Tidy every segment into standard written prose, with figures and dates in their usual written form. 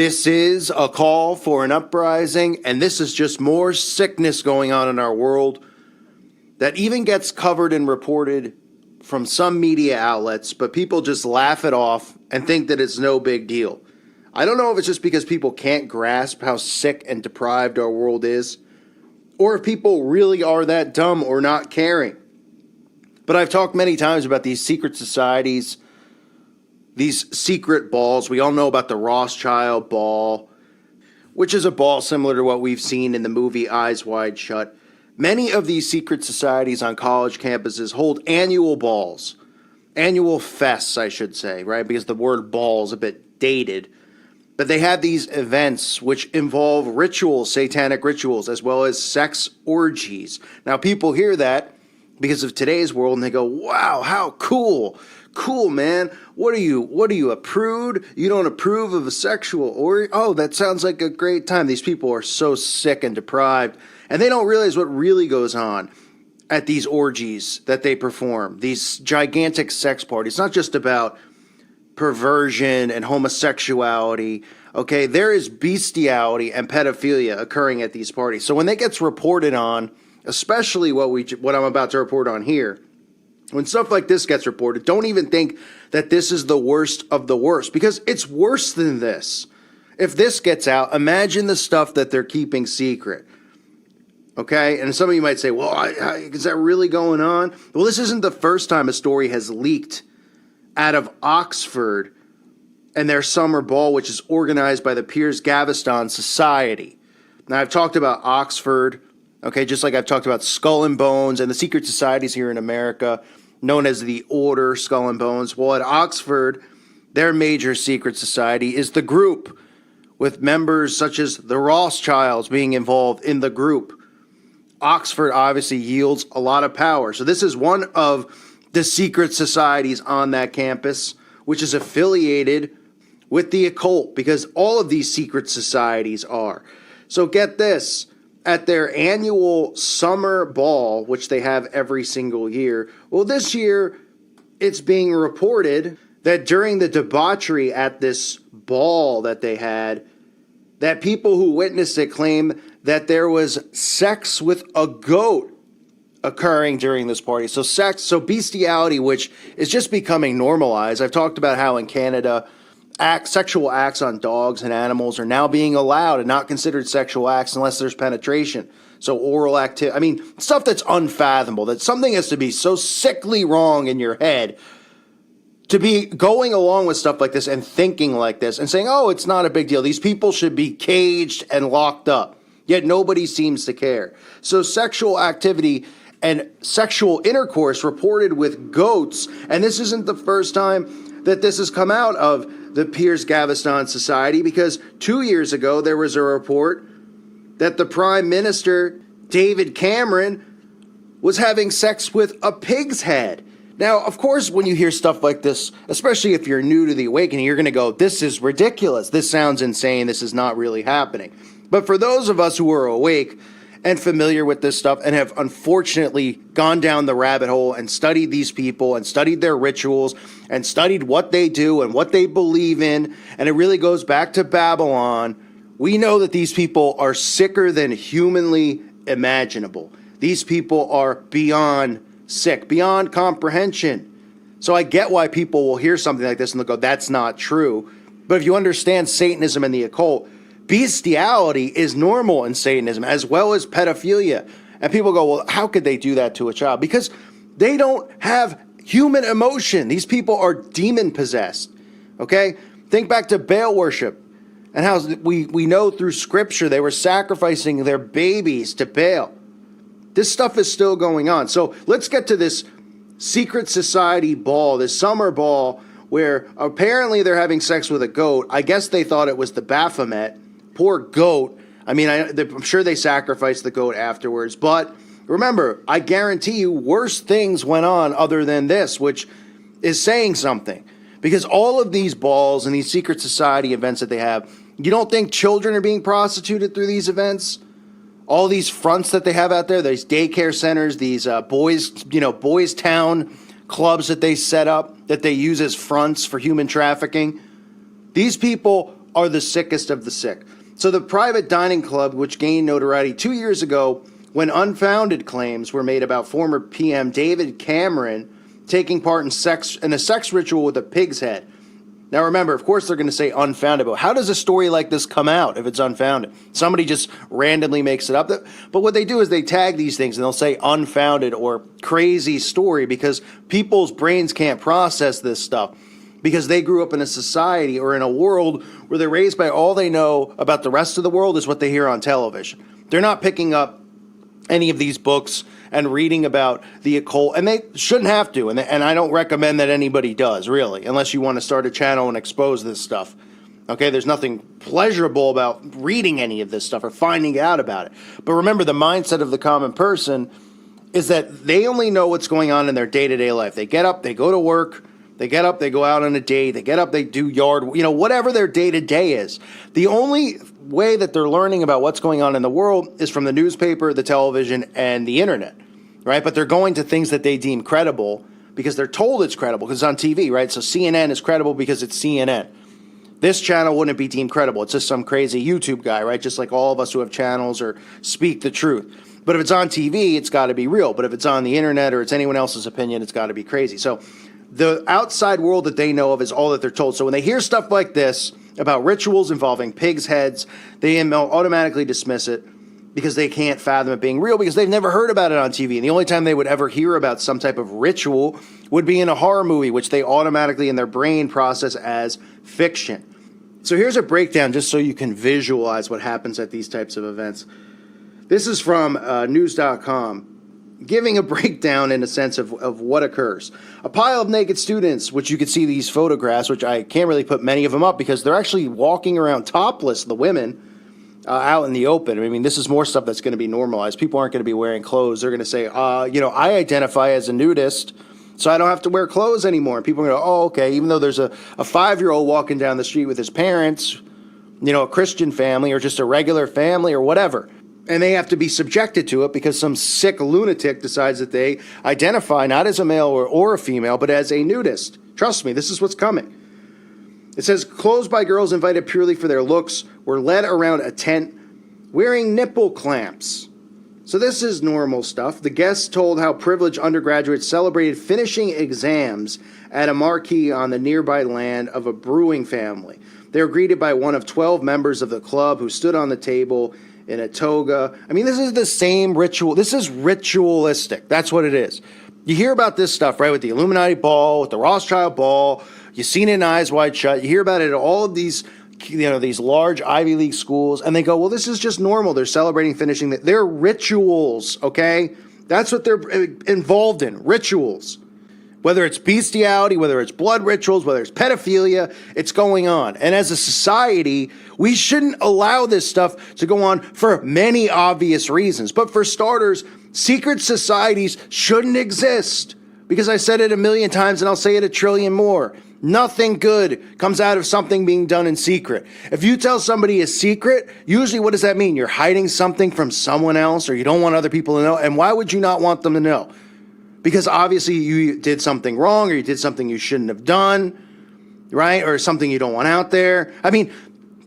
This is a call for an uprising, and this is just more sickness going on in our world that even gets covered and reported from some media outlets, but people just laugh it off and think that it's no big deal. I don't know if it's just because people can't grasp how sick and deprived our world is, or if people really are that dumb or not caring. But I've talked many times about these secret societies, these secret balls. We all know about the Rothschild ball, which is a ball similar to what we've seen in the movie Eyes Wide Shut. Many of these secret societies on college campuses hold annual balls, annual fests, I should say, right? Because the word ball is a bit dated. But they have these events which involve rituals, satanic rituals, as well as sex orgies. Now, people hear that because of today's world, and they go, wow, how cool. Cool, man. What are you, a prude? You don't approve of a sexual orgy? Oh, that sounds like a great time. These people are so sick and deprived, and they don't realize what really goes on at these orgies that they perform, these gigantic sex parties. It's not just about perversion and homosexuality. Okay, there is bestiality and pedophilia occurring at these parties. So when that gets reported on, especially what I'm about to report on here, when stuff like this gets reported, don't even think that this is the worst of the worst, because it's worse than this. If this gets out, imagine the stuff that they're keeping secret. Okay, and some of you might say, well, is that really going on? Well, this isn't the first time a story has leaked out of Oxford and their summer ball, which is organized by the Piers Gaveston Society. Now, I've talked about Oxford, okay, just like I've talked about Skull and Bones and the secret societies here in America, known as the Order Skull and Bones. Well, at Oxford, their major secret society is the Group, with members such as the Rothschilds being involved in the Group. Oxford obviously yields a lot of power. So this is one of the secret societies on that campus, which is affiliated with the occult, because all of these secret societies are. So get this, at their annual summer ball, which they have every single year, well, this year it's being reported that during the debauchery at this ball that they had, that people who witnessed it claim that there was sex with a goat occurring during this party. So bestiality, which is just becoming normalized. I've talked about how in Canada, sexual acts on dogs and animals are now being allowed and not considered sexual acts unless there's penetration. So oral activity, I mean, stuff that's unfathomable, that something has to be so sickly wrong in your head to be going along with stuff like this and thinking like this and saying, oh, it's not a big deal. These people should be caged and locked up. Yet nobody seems to care. So sexual activity and sexual intercourse reported with goats, and this isn't the first time that this has come out of the Piers Gaveston Society, because 2 years ago there was a report that the Prime Minister, David Cameron, was having sex with a pig's head. Now, of course, when you hear stuff like this, especially if you're new to the awakening, you're going to go, this is ridiculous. This sounds insane. This is not really happening. But for those of us who are awake and familiar with this stuff and have unfortunately gone down the rabbit hole and studied these people and studied their rituals and studied what they do and what they believe in, and it really goes back to Babylon, we know that these people are sicker than humanly imaginable. These people are beyond sick, beyond comprehension. So I get why people will hear something like this and they'll go, that's not true. But if you understand Satanism and the occult, bestiality is normal in Satanism, as well as pedophilia. And people go, well, how could they do that to a child? Because they don't have human emotion. These people are demon possessed. Okay? Think back to Baal worship and how we know through scripture they were sacrificing their babies to Baal. This stuff is still going on. So let's get to this secret society ball, this summer ball, where apparently they're having sex with a goat. I guess they thought it was the Baphomet. Poor goat. I mean, I'm sure they sacrificed the goat afterwards. But remember, I guarantee you worse things went on other than this, which is saying something. Because all of these balls and these secret society events that they have, you don't think children are being prostituted through these events? All these fronts that they have out there, these daycare centers, these boys town clubs that they set up, that they use as fronts for human trafficking. These people are the sickest of the sick. So the private dining club, which gained notoriety 2 years ago when unfounded claims were made about former PM David Cameron taking part in a sex ritual with a pig's head. Now remember, of course they're going to say unfounded, but how does a story like this come out if it's unfounded? Somebody just randomly makes it up. But what they do is they tag these things and they'll say unfounded or crazy story because people's brains can't process this stuff because they grew up in a society or in a world where they're raised by all they know about the rest of the world is what they hear on television. They're not picking up any of these books and reading about the occult, and they shouldn't have to, and I don't recommend that anybody does, really, unless you want to start a channel and expose this stuff. Okay, there's nothing pleasurable about reading any of this stuff or finding out about it. But remember, the mindset of the common person is that they only know what's going on in their day-to-day life. They get up, they go to work, they get up, they go out on a date, they get up, they do yard, whatever their day-to-day is. The only way that they're learning about what's going on in the world is from the newspaper, the television, and the internet, right? But they're going to things that they deem credible because they're told it's credible because it's on TV, right? So CNN is credible because it's CNN. This channel wouldn't be deemed credible. It's just some crazy YouTube guy, right? Just like all of us who have channels or speak the truth. But if it's on TV, it's got to be real. But if it's on the internet or it's anyone else's opinion, it's got to be crazy. So the outside world that they know of is all that they're told. So when they hear stuff like this about rituals involving pigs' heads, they automatically dismiss it because they can't fathom it being real because they've never heard about it on TV. And the only time they would ever hear about some type of ritual would be in a horror movie, which they automatically in their brain process as fiction. So here's a breakdown just so you can visualize what happens at these types of events. This is from news.com. Giving a breakdown in a sense of what occurs. A pile of naked students, which you can see these photographs, which I can't really put many of them up because they're actually walking around topless, the women, out in the open. I mean, this is more stuff that's going to be normalized. People aren't going to be wearing clothes. They're going to say, I identify as a nudist, so I don't have to wear clothes anymore. And people are going to go, oh, okay, even though there's a 5-year-old walking down the street with his parents, a Christian family or just a regular family or whatever. And they have to be subjected to it because some sick lunatic decides that they identify not as a male or a female, but as a nudist. Trust me, this is what's coming. It says, clothes by girls invited purely for their looks were led around a tent wearing nipple clamps. So this is normal stuff. The guests told how privileged undergraduates celebrated finishing exams at a marquee on the nearby land of a brewing family. They were greeted by one of 12 members of the club who stood on the table in a toga. I mean, this is the same ritual. This is ritualistic. That's what it is. You hear about this stuff, right, with the Illuminati ball, with the Rothschild ball. You've seen it in Eyes Wide Shut. You hear about it at all of these, these large Ivy League schools, and they go, well, this is just normal. They're celebrating finishing. They're rituals, okay? That's what they're involved in, rituals. Whether it's bestiality, whether it's blood rituals, whether it's pedophilia, it's going on. And as a society, we shouldn't allow this stuff to go on for many obvious reasons. But for starters, secret societies shouldn't exist. Because I said it a million times and I'll say it a trillion more. Nothing good comes out of something being done in secret. If you tell somebody a secret, usually what does that mean? You're hiding something from someone else or you don't want other people to know. And why would you not want them to know? Because obviously you did something wrong or you did something you shouldn't have done, right? Or something you don't want out there. I mean,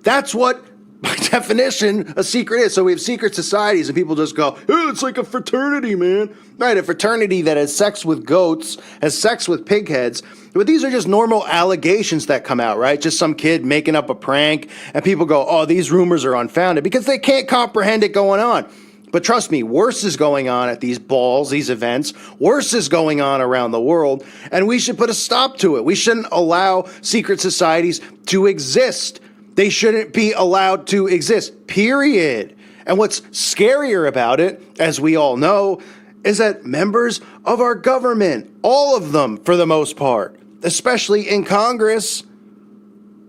that's what, by definition, a secret is. So we have secret societies and people just go, oh, it's like a fraternity, man. Right, a fraternity that has sex with goats, has sex with pig heads. But these are just normal allegations that come out, right? Just some kid making up a prank and people go, oh, these rumors are unfounded because they can't comprehend it going on. But trust me, worse is going on at these balls, these events. Worse is going on around the world, and we should put a stop to it. We shouldn't allow secret societies to exist. They shouldn't be allowed to exist, period. And what's scarier about it, as we all know, is that members of our government, all of them for the most part, especially in Congress,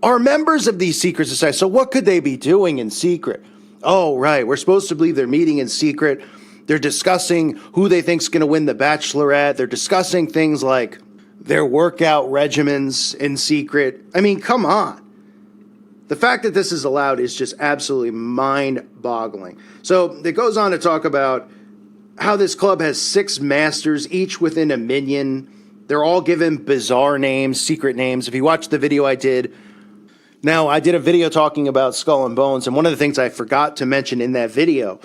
are members of these secret societies. So what could they be doing in secret? Oh, right. We're supposed to believe they're meeting in secret. They're discussing who they think's going to win the Bachelorette. They're discussing things like their workout regimens in secret. I mean, come on. The fact that this is allowed is just absolutely mind-boggling. So it goes on to talk about how this club has 6 masters, each within a minion. They're all given bizarre names, secret names. If you watch the video I did Now, I did a video talking about Skull and Bones, and one of the things I forgot to mention in that video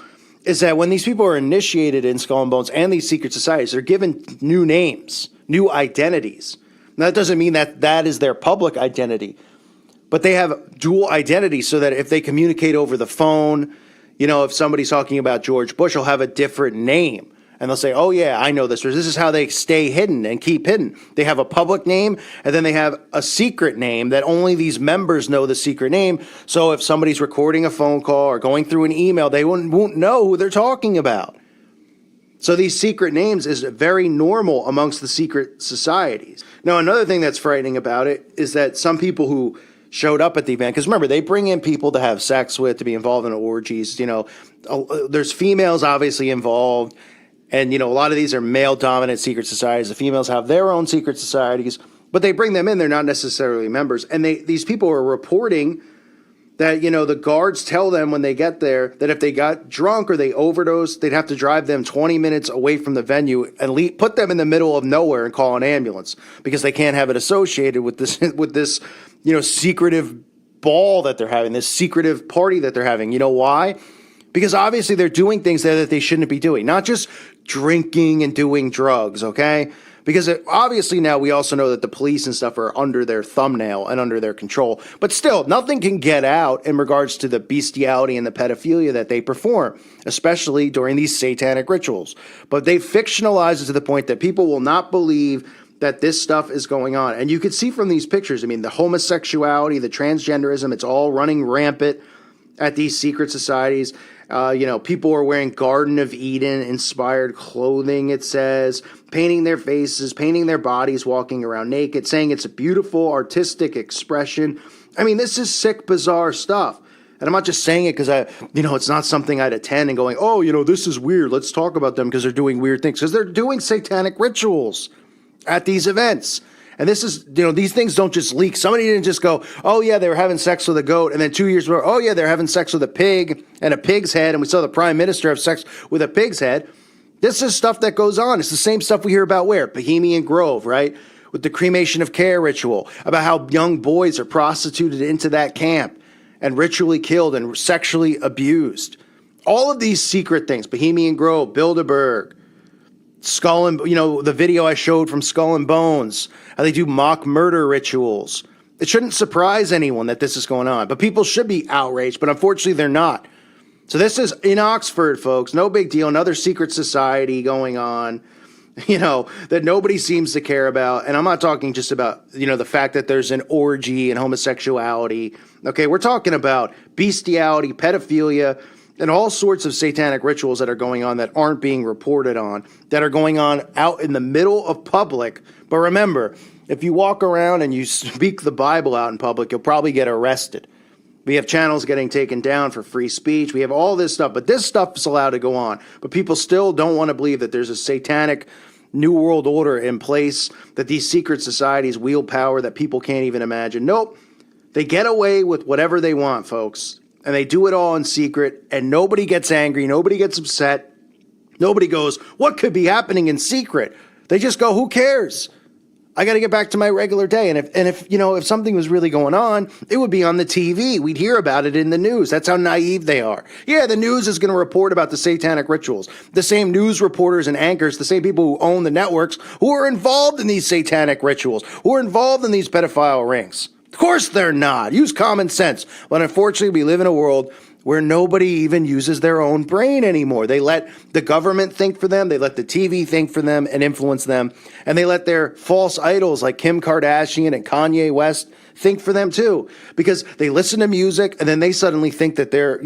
is that when these people are initiated in Skull and Bones and these secret societies, they're given new names, new identities. Now, that doesn't mean that that is their public identity, but they have dual identity so that if they communicate over the phone, you know, if somebody's talking about George Bush, they'll have a different name. And they'll say, oh, yeah, I know this. Or this is how they stay hidden and keep hidden. They have a public name, and then they have a secret name that only these members know the secret name. So if somebody's recording a phone call or going through an email, they won't know who they're talking about. So these secret names is very normal amongst the secret societies. Now, another thing that's frightening about it is that some people who showed up at the event, because remember, they bring in people to have sex with, to be involved in orgies. You know, there's females obviously involved. And, you know, a lot of these are male-dominant secret societies. The females have their own secret societies, but they bring them in. They're not necessarily members. And these people are reporting that, you know, the guards tell them when they get there that if they got drunk or they overdosed, they'd have to drive them 20 minutes away from the venue and put them in the middle of nowhere and call an ambulance because they can't have it associated with this, you know, secretive ball that they're having, this secretive party that they're having. You know why? Because obviously they're doing things there that they shouldn't be doing, not just drinking and doing drugs, okay? Because obviously now we also know that the police and stuff are under their thumbnail and under their control. But still, nothing can get out in regards to the bestiality and the pedophilia that they perform, especially during these satanic rituals. But they fictionalize it to the point that people will not believe that this stuff is going on. And you can see from these pictures, I mean, the homosexuality, the transgenderism, it's all running rampant at these secret societies. You know, people are wearing Garden of Eden inspired clothing, it says, painting their faces, painting their bodies, walking around naked, saying it's a beautiful artistic expression. I mean, this is sick, bizarre stuff. And I'm not just saying it because it's not something I'd attend and going, oh, you know, this is weird. Let's talk about them because they're doing weird things. Because they're doing satanic rituals at these events. And this is, you know, these things don't just leak. Somebody didn't just go, oh, yeah, they were having sex with a goat. And then 2 years later, oh, yeah, they're having sex with a pig and a pig's head. And we saw the prime minister have sex with a pig's head. This is stuff that goes on. It's the same stuff we hear about where? Bohemian Grove, right? With the cremation of care ritual, about how young boys are prostituted into that camp and ritually killed and sexually abused. All of these secret things, Bohemian Grove, Bilderberg, Skull and, you know, the video I showed from Skull and Bones, how they do mock murder rituals. It shouldn't surprise anyone that this is going on, but people should be outraged, but unfortunately they're not. So this is in Oxford, folks. No big deal. Another secret society going on, you know, that nobody seems to care about. And I'm not talking just about, you know, the fact that there's an orgy and homosexuality. Okay, we're talking about bestiality, pedophilia, and all sorts of satanic rituals that are going on that aren't being reported on, that are going on out in the middle of public. But remember, if you walk around and you speak the Bible out in public, you'll probably get arrested. We have channels getting taken down for free speech. We have all this stuff, but this stuff is allowed to go on. But people still don't want to believe that there's a satanic new world order in place, that these secret societies wield power that people can't even imagine. Nope. They get away with whatever they want, folks. And they do it all in secret, and nobody gets angry, nobody gets upset, nobody goes, what could be happening in secret? They just go, who cares? I got to get back to my regular day. And if something was really going on, it would be on the TV. We'd hear about it in the news. That's how naive they are. Yeah, the news is going to report about the satanic rituals. The same news reporters and anchors, the same people who own the networks, who are involved in these satanic rituals, who are involved in these pedophile rings. Of course they're not. Use common sense. But unfortunately, we live in a world where nobody even uses their own brain anymore. They let the government think for them. They let the TV think for them and influence them. And they let their false idols like Kim Kardashian and Kanye West think for them too. Because they listen to music and then they suddenly think that they're,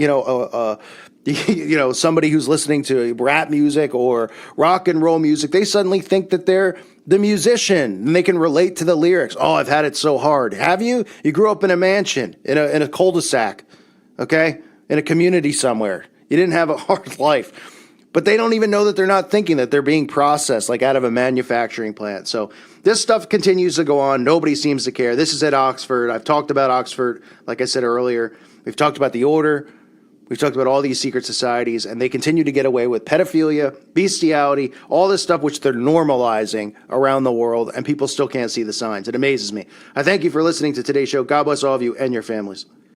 somebody who's listening to rap music or rock and roll music. They suddenly think that they're the musician, and they can relate to the lyrics. Oh, I've had it so hard. Have you? You grew up in a mansion, in a cul-de-sac, okay? In a community somewhere. You didn't have a hard life. But they don't even know that they're not thinking, that they're being processed like out of a manufacturing plant. So this stuff continues to go on. Nobody seems to care. This is at Oxford. I've talked about Oxford, like I said earlier. We've talked about the order. We've talked about all these secret societies, and they continue to get away with pedophilia, bestiality, all this stuff which they're normalizing around the world, and people still can't see the signs. It amazes me. I thank you for listening to today's show. God bless all of you and your families.